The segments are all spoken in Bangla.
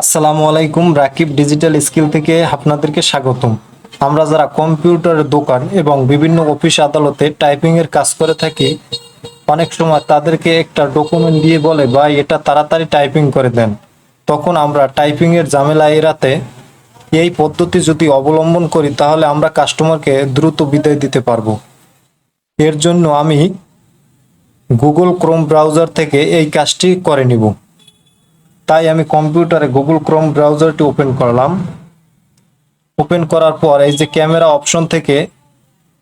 আসসালামু আলাইকুম। রাকিব ডিজিটাল স্কিল থেকে আপনাদেরকে স্বাগতম। আমরা যারা কম্পিউটারের দোকান এবং বিভিন্ন অফিস আদালতে টাইপিং এর কাজ করে থাকি, অনেক সময় তাদেরকে একটা ডকুমেন্ট দিয়ে বলে ভাই এটা তাড়াতাড়ি টাইপিং করে দেন। তখন আমরা টাইপিং এর ঝামেলা এড়াতে এই পদ্ধতি যদি অবলম্বন করি তাহলে আমরা কাস্টমারকে দ্রুত বিদায় দিতে পারবো। এর জন্য আমি গুগল ক্রোম ব্রাউজার থেকে এই কাজটি করে নিব। তাই আমি কম্পিউটারে গুগল ক্রোম ব্রাউজারটি ওপেন করলাম। ওপেন করার পর এই যে ক্যামেরা অপশন থেকে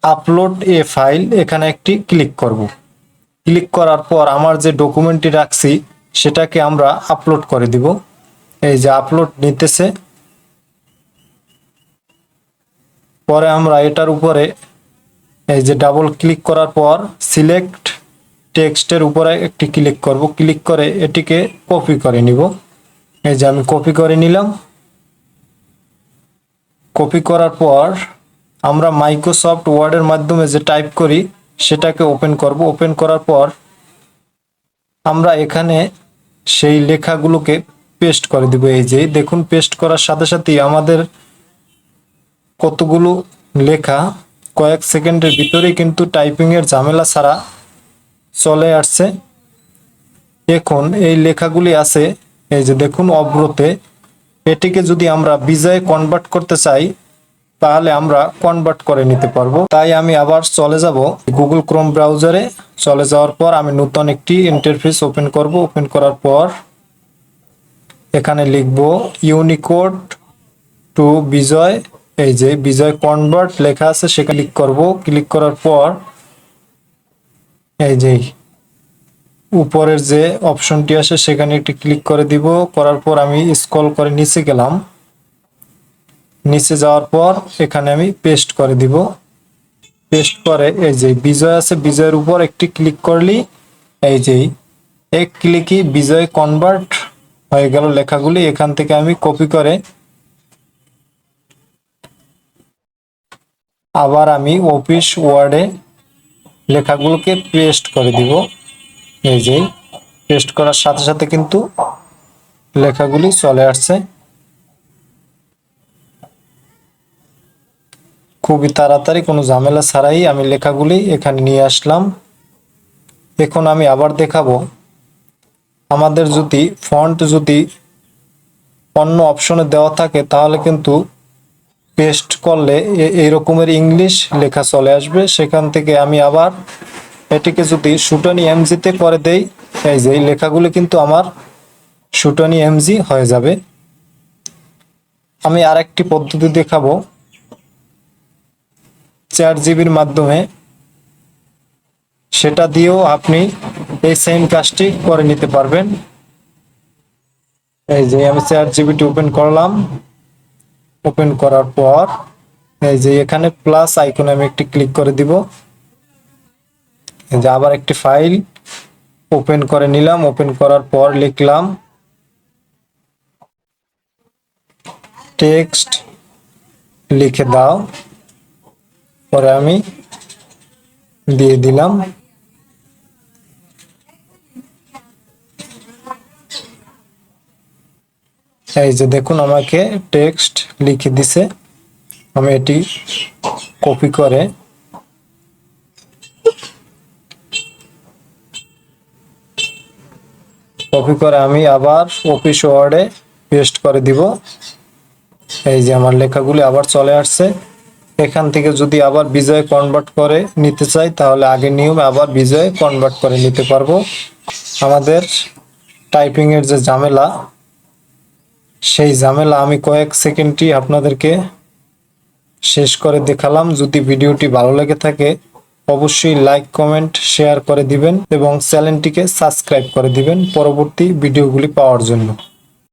আপলোড এ ফাইল, এখানে একটি ক্লিক করব। ক্লিক করার পর আমার যে ডকুমেন্টটি রাখছি সেটাকে আমরা আপলোড করে দিব। এই যে আপলোড নিতেছে। পরে আমরা এটার উপরে এই যে ডাবল ক্লিক করার পর সিলেক্ট টেক্সটের উপরে একটি ক্লিক করব। ক্লিক করে এটিকে কপি করে নিব। এই যে আমি কপি করে নিলাম। কপি করার পর আমরা মাইক্রোসফট ওয়ার্ডের মাধ্যমে যে টাইপ করি সেটাকে ওপেন করব। ওপেন করার পর আমরা এখানে সেই লেখাগুলোকে পেস্ট করে দিব। এই যে দেখুন, পেস্ট করার সাথে সাথেই আমাদের কতগুলো লেখা কয়েক সেকেন্ডের ভিতরেই কিন্তু টাইপিং এর ঝামেলা ছাড়া চলে আসছে। এখন এই লেখাগুলি আছে এই যে দেখুন অব্রতে। এটিকে যদি আমরা বিজয়ে কনভার্ট করতে চাই তাহলে আমরা কনভার্ট করে নিতে পারবো। তাই আমি আবার চলে যাব গুগল ক্রোম ব্রাউজারে। চলে যাওয়ার পর আমি নতুন একটি ইন্টারফেস ওপেন করব। ওপেন করার পর এখানে লিখব ইউনিকোড টু বিজয়। এই যে বিজয় কনভার্ট লেখা আছে সেখানে ক্লিক করব। ক্লিক করার পর এই যে উপরের যে অপশনটি আছে সেখানে একটি ক্লিক করে দিব। করার পর আমি স্ক্রল করে নিচে গেলাম। নিচে যাওয়ার পর এখানে আমি পেস্ট করে দিব। পেস্ট করে এই যে বিজয় আছে, বিজয়ের উপর একটি ক্লিক করলি এই যে এক ক্লিকই বিজয় কনভার্ট হয়ে গেল লেখাগুলি। এখান থেকে আমি কপি করে আবার আমি অফিস ওয়ার্ডে লেখাগুলোকে পেস্ট করে দিব। এই যে পেস্ট করার সাথে সাথে কিন্তু লেখাগুলি চলে আসছে। খুবই তাড়াতাড়ি, কোনো ঝামেলা ছাড়াই আমি লেখাগুলি এখানে নিয়ে আসলাম। এখন আমি আবার দেখাবো, আমাদের যদি ফন্ট যদি অন্য অপশনে দেওয়া থাকে তাহলে কিন্তু পেস্ট করলে এই রকমের ইংলিশ লেখা চলে আসবে। সেখান থেকে আমি আবার এটিকে যদি শুটানি এমজিতে করে দেই, এই যে লেখাগুলি কিন্তু আমার শুটানি এমজি হয়ে যাবে। আমি আরেকটি পদ্ধতি দেখাবো, চ্যাট জিবির মাধ্যমে। সেটা দিয়েও আপনি এই সেম কাজটি করে নিতে পারবেন। এই যে আমি চ্যাট জিবিটি ওপেন করলাম। ওপেন করার পর এই যে এখানে প্লাস আইকনে আমি একটি ক্লিক করে দিব। এই যে আবার একটি ফাইল ওপেন করে নিলাম। ওপেন করার পর লিখলাম টেক্সট লিখে দাও। পরে আমি দিয়ে দিলাম। এই যে দেখুন আমাকে টেক্সট লিখে দিছে। আমি এটি কপি করে আমি আবার অফিস ওয়ার্ডে পেস্ট করে দিব। এই যে আমার লেখাগুলি আবার চলে আসছে। এখান থেকে যদি আবার বিজয় কনভার্ট করে নিতে চাই তাহলে আগের নিয়মে আবার বিজয় কনভার্ট করে নিতে পারবো। আমাদের টাইপিং এর যে ঝামেলা, সেই ঝামেলা আমি কয়েক সেকেন্ডই আপনাদেরকে শেষ করে দেখালাম। যদি ভিডিওটি ভালো লেগে থাকে অবশ্যই লাইক, কমেন্ট, শেয়ার করে দিবেন এবং চ্যানেলটিকে সাবস্ক্রাইব করে দিবেন পরবর্তী ভিডিওগুলি পাওয়ার জন্য।